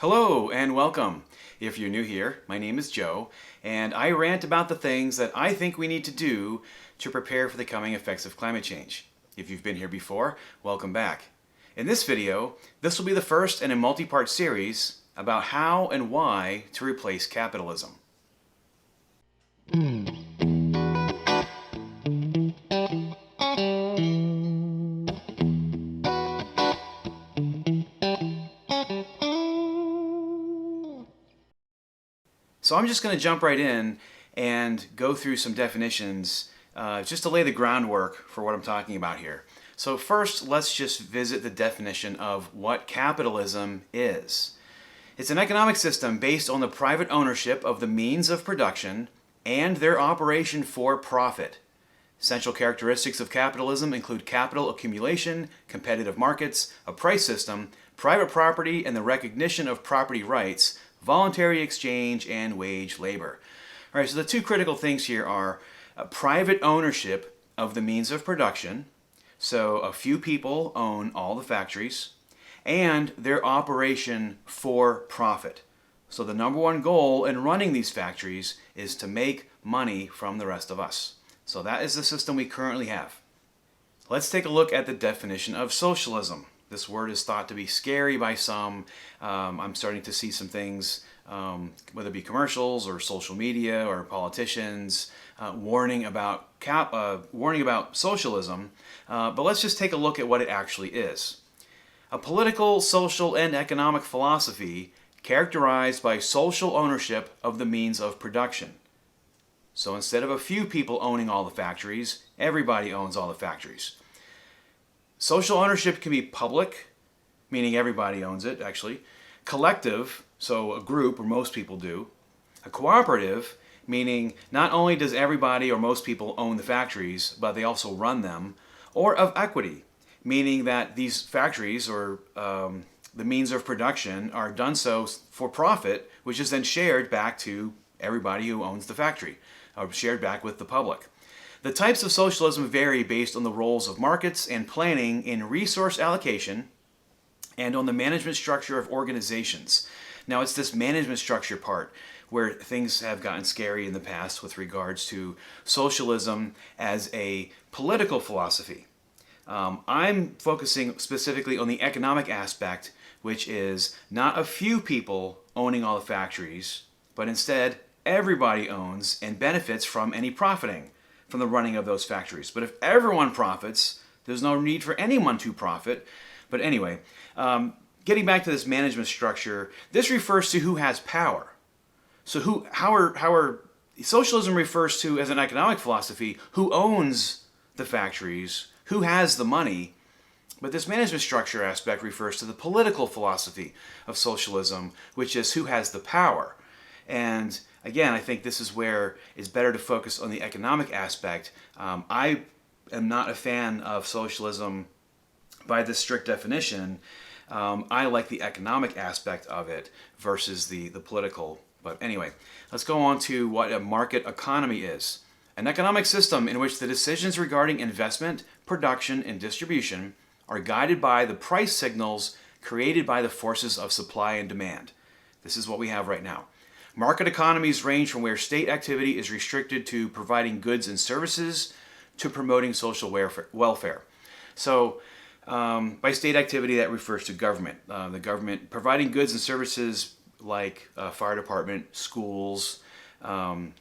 Hello and welcome. If you're new here, my name is Joe, and I rant about the things that I think we need to do to prepare for the coming effects of climate change. If you've been here before, welcome back. In this video, this will be the first in a multi-part series about how and why to replace capitalism. So I'm just going to jump right in and go through some definitions just to lay the groundwork for what I'm talking about here. So first, let's just visit the definition of what capitalism is. It's an economic system based on the private ownership of the means of production and their operation for profit. Essential characteristics of capitalism include capital accumulation, competitive markets, a price system, private property and the recognition of property rights, voluntary exchange, and wage labor. All right, so the two critical things here are private ownership of the means of production, so a few people own all the factories, and their operation for profit. So the number one goal in running these factories is to make money from the rest of us. So that is the system we currently have. Let's take a look at the definition of socialism. This word is thought to be scary by some. I'm starting to see some things, whether it be commercials or social media or politicians, warning about socialism. But let's just take a look at what it actually is. A political, social, and economic philosophy characterized by social ownership of the means of production. So instead of a few people owning all the factories, everybody owns all the factories. Social ownership can be public, meaning everybody owns it, actually. Collective, so a group, or most people do. A cooperative, meaning not only does everybody or most people own the factories, but they also run them. Or of equity, meaning that these factories or the means of production are done so for profit, which is then shared back to everybody who owns the factory, or shared back with the public. The types of socialism vary based on the roles of markets and planning in resource allocation and on the management structure of organizations. Now, it's this management structure part where things have gotten scary in the past with regards to socialism as a political philosophy. I'm focusing specifically on the economic aspect, which is not a few people owning all the factories, but instead everybody owns and benefits from any profiting from the running of those factories. But if everyone profits, there's no need for anyone to profit. But anyway, getting back to this management structure, this refers to who has power. So socialism refers to, as an economic philosophy, who owns the factories, who has the money. But this management structure aspect refers to the political philosophy of socialism, which is who has the power. And again, I think this is where it's better to focus on the economic aspect. I am not a fan of socialism by this strict definition. I like the economic aspect of it versus the political. But anyway, let's go on to what a market economy is. An economic system in which the decisions regarding investment, production, and distribution are guided by the price signals created by the forces of supply and demand. This is what we have right now. Market economies range from where state activity is restricted to providing goods and services to promoting social welfare. So by state activity, that refers to government. The government providing goods and services like fire department, schools, and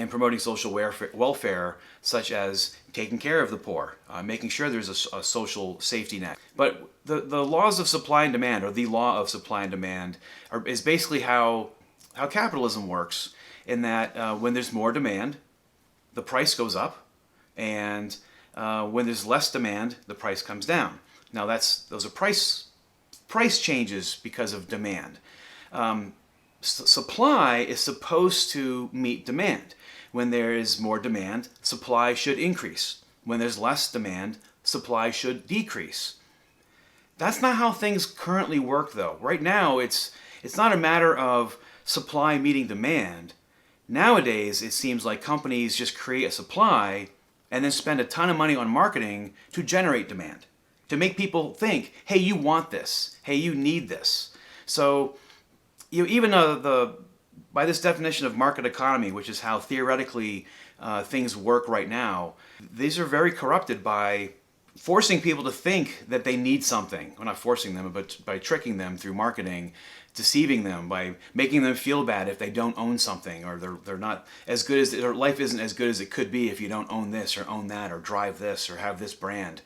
promoting social welfare, such as taking care of the poor, making sure there's a social safety net. But the laws of supply and demand, or the law of supply and demand, is basically how capitalism works, in that when there's more demand, the price goes up, and when there's less demand, the price comes down. Now those are price changes because of demand. Supply is supposed to meet demand. When there is more demand, supply should increase. When there's less demand, supply should decrease. That's not how things currently work, though. Right now, it's not a matter of supply meeting demand. Nowadays, it seems like companies just create a supply and then spend a ton of money on marketing to generate demand, to make people think, hey, you want this, hey, you need this. So even by this definition of market economy, which is how theoretically things work right now, these are very corrupted by forcing people to think that they need something. Well, not forcing them, but by tricking them through marketing, deceiving them, by making them feel bad if they don't own something, or they're not as good as, their life isn't as good as it could be if you don't own this or own that or drive this or have this brand.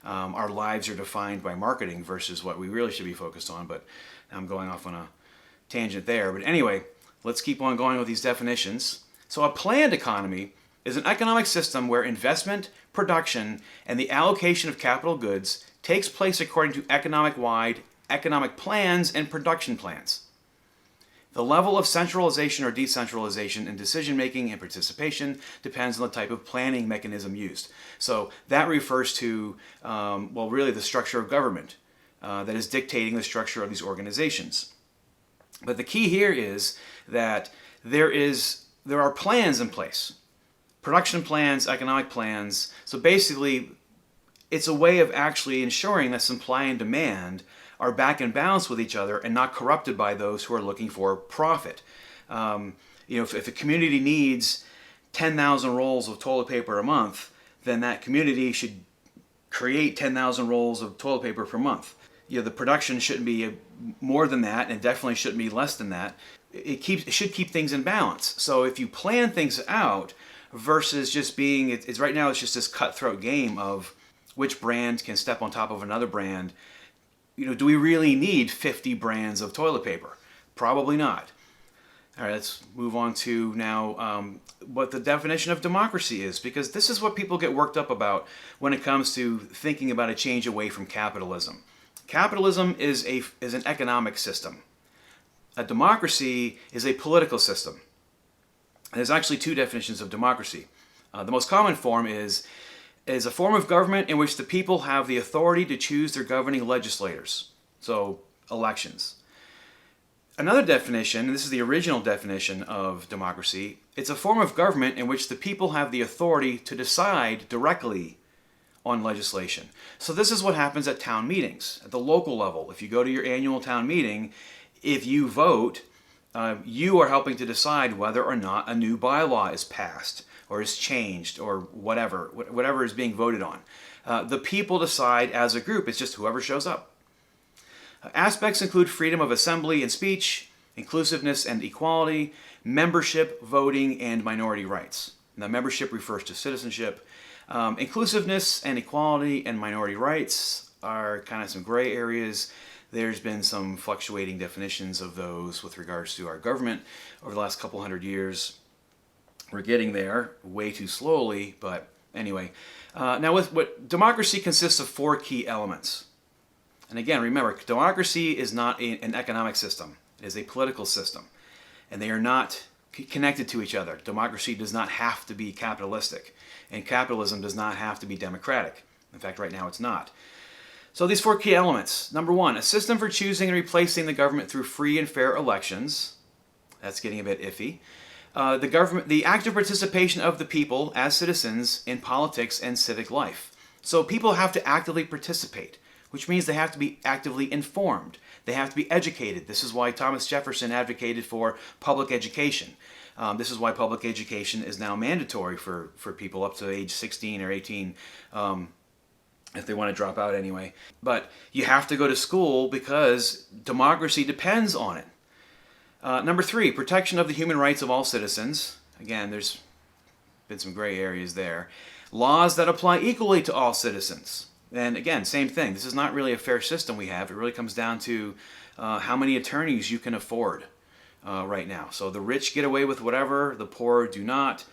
Our lives are defined by marketing versus what we really should be focused on, but I'm going off on a tangent there. But anyway, let's keep on going with these definitions. So a planned economy is an economic system where investment, production, and the allocation of capital goods takes place according to economic-wide economic plans and production plans. The level of centralization or decentralization in decision-making and participation depends on the type of planning mechanism used. So that refers to, well, really the structure of government that is dictating the structure of these organizations. But the key here is that there are plans in place. Production plans, economic plans. So basically, it's a way of actually ensuring that supply and demand are back in balance with each other and not corrupted by those who are looking for profit. If a community needs 10,000 rolls of toilet paper a month, then that community should create 10,000 rolls of toilet paper per month. The production shouldn't be more than that, and it definitely shouldn't be less than that. It should keep things in balance. So if you plan things out versus just being, it's right now it's just this cutthroat game of which brand can step on top of another brand. Do we really need 50 brands of toilet paper? Probably not. All right, let's move on to now what the definition of democracy is, because this is what people get worked up about when it comes to thinking about a change away from capitalism. Capitalism is an economic system. A democracy is a political system. There's actually two definitions of democracy. The most common form is a form of government in which the people have the authority to choose their governing legislators. So, elections. Another definition, and this is the original definition of democracy, it's a form of government in which the people have the authority to decide directly on legislation. So this is what happens at town meetings, at the local level. If you go to your annual town meeting, if you vote, you are helping to decide whether or not a new bylaw is passed or is changed or whatever is being voted on. The people decide as a group. It's just whoever shows up. Aspects include freedom of assembly and speech, inclusiveness and equality, membership, voting, and minority rights. Now, membership refers to citizenship. Inclusiveness and equality and minority rights are kind of some gray areas. There's been some fluctuating definitions of those with regards to our government over the last couple hundred years. We're getting there way too slowly, but anyway. Now, what democracy consists of 4 key elements. And again, remember, democracy is not an economic system. It is a political system. And they are not connected to each other. Democracy does not have to be capitalistic. And capitalism does not have to be democratic. In fact, right now it's not. So these 4 key elements. Number 1, a system for choosing and replacing the government through free and fair elections. That's getting a bit iffy. The active participation of the people as citizens in politics and civic life. So people have to actively participate, which means they have to be actively informed. They have to be educated. This is why Thomas Jefferson advocated for public education. This is why public education is now mandatory for people up to age 16 or 18, if they want to drop out anyway. But you have to go to school because democracy depends on it. Number 3, protection of the human rights of all citizens. Again, there's been some gray areas there. Laws that apply equally to all citizens. And again, same thing. This is not really a fair system we have. It really comes down to how many attorneys you can afford right now. So the rich get away with whatever, the poor do not.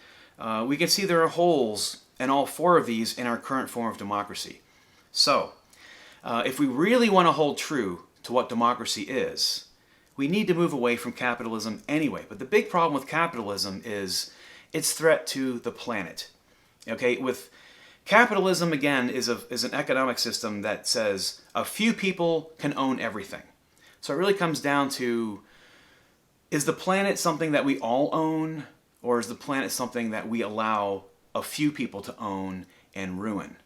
We can see there are holes in all 4 of these in our current form of democracy. So, if we really want to hold true to what democracy is, we need to move away from capitalism anyway. But the big problem with capitalism is its threat to the planet. Okay, with capitalism, again, is an economic system that says a few people can own everything. So it really comes down to, is the planet something that we all own, or is the planet something that we allow a few people to own and ruin?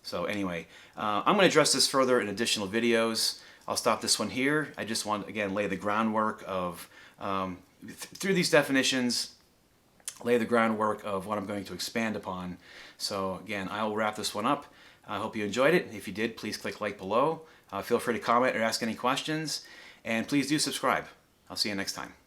So anyway, I'm going to address this further in additional videos. I'll stop this one here. I just want to, again, lay the groundwork of, through these definitions, lay the groundwork of what I'm going to expand upon. So again, I will wrap this one up. I hope you enjoyed it. If you did, please click like below. Feel free to comment or ask any questions. And please do subscribe. I'll see you next time.